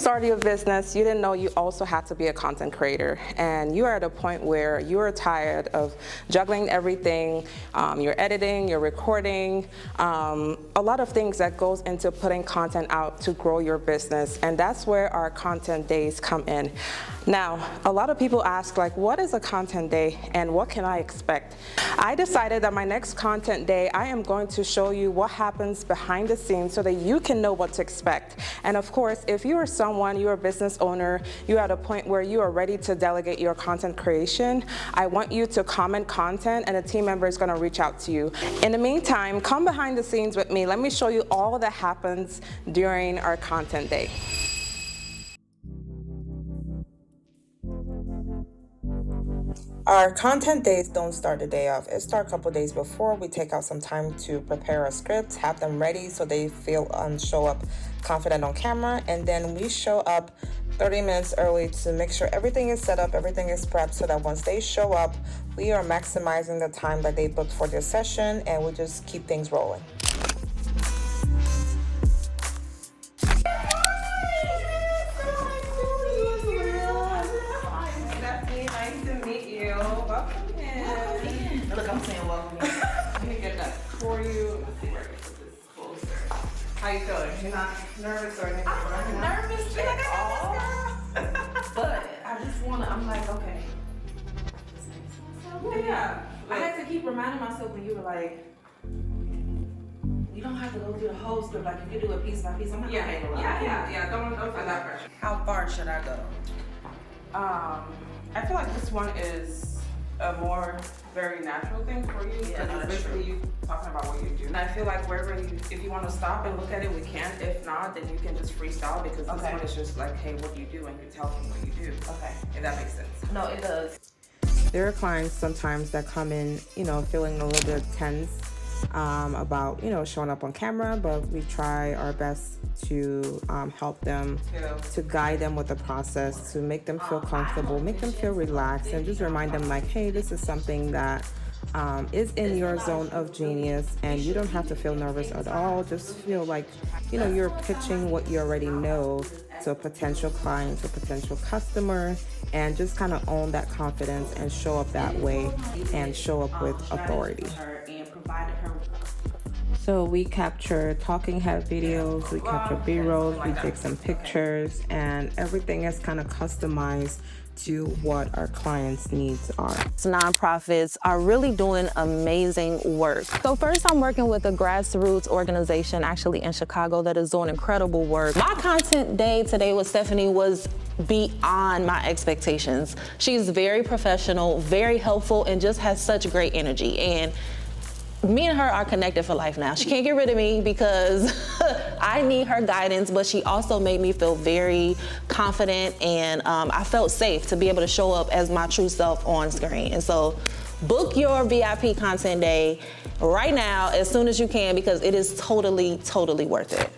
started your business, you didn't know you also had to be a content creator, and you are at a point where you are tired of juggling everything, you're editing, you're recording, a lot of things that goes into putting content out to grow your business, and that's where our content days come in. Now, a lot of people ask, like, what is a content day and what can I expect? I decided that my next content day, I am going to show you what happens behind the scenes so that you can know what to expect. And of course, if you are someone, you're a business owner, you're at a point where you are ready to delegate your content creation, I want you to comment content and a team member is going to reach out to you. In the meantime, come behind the scenes with me. Let me show you all that happens during our content day. Our content days don't start the day off. It starts a couple days before. We take out some time to prepare our scripts, have them ready so they show up confident on camera, and then we show up 30 minutes early to make sure everything is set up, everything is prepped, so that once they show up, we are maximizing the time that they booked for their session, and we just keep things rolling. How you feeling? You're not nervous or anything? I'm not nervous. Feel like I got this, girl. But I just I'm like, okay. Yeah. I had to keep reminding myself when you were like, you don't have to go through the whole script. Like, you can do it piece by piece. I'm like, yeah, okay, yeah. Don't feel that pressure. How far should I go? I feel like this one is a more very natural thing for you, because it's basically you talking about what you do. And I feel like if you want to stop and look at it, we can. If not, then you can just freestyle, because this one is just like, hey, what do you do? And you tell them what you do. Okay. If that makes sense. No, it does. There are clients sometimes that come in, feeling a little bit tense about, showing up on camera, but we try our best to help them, to guide them with the process, to make them feel comfortable, make them feel relaxed, and just remind them like, hey, this is something that is in your zone of genius, and you don't have to feel nervous at all. Just feel like, you're pitching what you already know to a potential client, to a potential customer, and just kind of own that confidence and show up that way and show up with authority. So we capture talking head videos, we capture B-rolls, we take some pictures, and everything is kind of customized to what our clients' needs are. Nonprofits are really doing amazing work. So first, I'm working with a grassroots organization actually in Chicago that is doing incredible work. My content day today with Stephanie was beyond my expectations. She's very professional, very helpful, and just has such great energy. And me and her are connected for life now. She can't get rid of me because I need her guidance, but she also made me feel very confident, and I felt safe to be able to show up as my true self on screen. And so book your VIP content day right now as soon as you can, because it is totally, totally worth it.